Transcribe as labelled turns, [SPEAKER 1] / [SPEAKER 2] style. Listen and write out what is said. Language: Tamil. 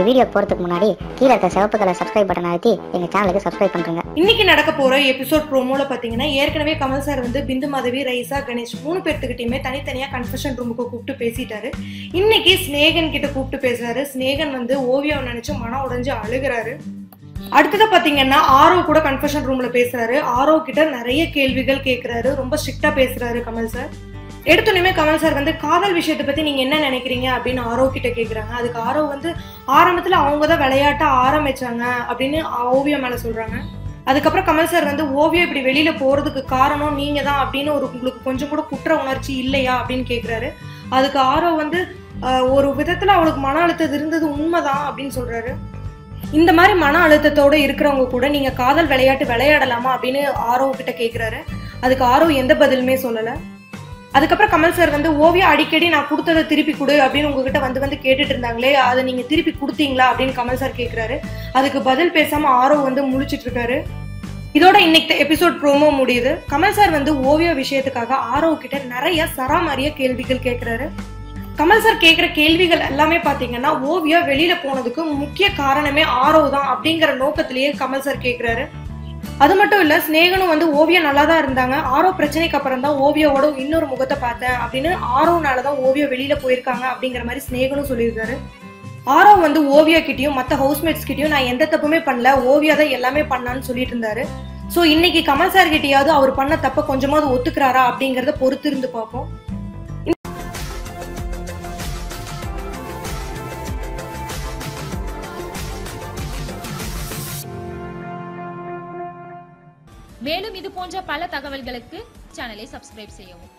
[SPEAKER 1] வீடியோ போறதுக்கு முன்னாடி கீழே இருக்க சிவப்பு கலர் சப்ஸ்கிரைப் பட்டன் அழுத்தி எங்க சேனலுக்கு சப்ஸ்கிரைப் பண்ணுங்க.
[SPEAKER 2] இன்னைக்கு நடக்க போற எபிசோட் ப்ரோமோல பாத்தீங்கன்னா ஏற்கனவே கமல் சார் வந்து பிந்து மாதவி, ரைசா, கணேஷ் 3 பேர்த்துக்கிட்டயுமே தனித்தனியா கன்ஃபெஷன் ரூமுக்கு கூப்பிட்டு பேசிட்டாரு. இன்னைக்கு ஸ்நேகன் கிட்ட கூப்பிட்டு பேசுறாரு. ஸ்நேகன் வந்து ஓவியாவை நினைச்சு மனம் உடைஞ்சு அழுகிறாரு. அடுத்ததா பாத்தீங்கன்னா ஆரோ கூட கன்ஃபெஷன் ரூம்ல பேசுறாரு. ஆரோ கிட்ட நிறைய கேள்விகள் கேட்கிறாரு. ரொம்ப ஸ்ட்ரிக்டா பேசுறாரு கமல் சார். எடுத்தோடனே கமல் சார் வந்து காதல் விஷயத்தை பத்தி நீங்க என்ன நினைக்கிறீங்க அப்படின்னு ஆரோ கிட்ட கேக்குறாங்க. அதுக்கு ஆரோ வந்து ஆரம்பத்துல அவங்கதான் விளையாட்ட ஆரம்பிச்சாங்க அப்படின்னு ஓவியா மேல சொல்றாங்க. அதுக்கப்புறம் கமல் சார் வந்து ஓவியா இப்படி வெளியில போறதுக்கு காரணம் நீங்க தான் அப்படின்னு உங்களுக்கு கொஞ்சம் கூட குற்ற உணர்ச்சி இல்லையா அப்படின்னு கேக்குறாரு. அதுக்கு ஆரோ வந்து ஒரு விதத்துல அவளுக்கு மன அழுத்தம் இருந்தது உண்மைதான் அப்படின்னு சொல்றாரு. இந்த மாதிரி மன அழுத்தத்தோட இருக்கிறவங்க கூட நீங்க காதல் விளையாட்டு விளையாடலாமா அப்படின்னு ஆரோ கிட்ட கேக்குறாரு. அதுக்கு ஆரோ எந்த பதிலுமே சொல்லல. அதுக்கப்புறம் கமல் சார் வந்து ஓவியா அடிக்கடி நான் கொடுத்ததை திருப்பி கொடு அப்படின்னு உங்ககிட்ட வந்து கேட்டுட்டு இருந்தாங்களே, அதை நீங்க திருப்பி கொடுத்தீங்களா அப்படின்னு கமல் சார் கேட்கிறாரு. அதுக்கு பதில் பேசாம ஆரோ வந்து முழிச்சிட்டு இருக்காரு. இதோட இன்னைக்கு எபிசோட் ப்ரோமோ முடியுது. கமல் சார் வந்து ஓவியா விஷயத்துக்காக ஆரோ கிட்ட நிறைய சராமாரிய கேள்விகள் கேட்கிறாரு. கமல் சார் கேட்கிற கேள்விகள் எல்லாமே பாத்தீங்கன்னா ஓவியா வெளியில போனதுக்கு முக்கிய காரணமே ஆரோ தான் அப்படிங்கிற நோக்கத்திலேயே கமல் சார் கேட்கிறாரு. அது மட்டும் இல்ல, ஸ்நேகனும் வந்து ஓவியா நல்லா தான் இருந்தாங்க, ஆரோ பிரச்சனைக்கு அப்புறம் தான் ஓவியாவோட இன்னொரு முகத்தை பார்த்தேன் அப்படின்னு ஆரோனாலதான் ஓவியா வெளியில போயிருக்காங்க அப்படிங்கிற மாதிரி ஸ்நேகனும் சொல்லியிருக்காரு. ஆரோ வந்து ஓவியா கிட்டயும் மற்ற ஹவுஸ்மேட்ஸ் கிட்டயும் நான் எந்த தப்புமே பண்ணல, ஓவியா தான் எல்லாமே பண்ணான்னு சொல்லிட்டு இருந்தாரு. சோ இன்னைக்கு கமல் சார் கிட்டயாவது அவர் பண்ண தப்ப கொஞ்சமாவது ஒத்துக்கிறாரா அப்படிங்கறத பொறுத்து இருந்து பார்ப்போம்.
[SPEAKER 3] மேலும் இது போன்ற பல தகவல்களுக்கு சேனலை சப்ஸ்கிரைப் செய்யவும்.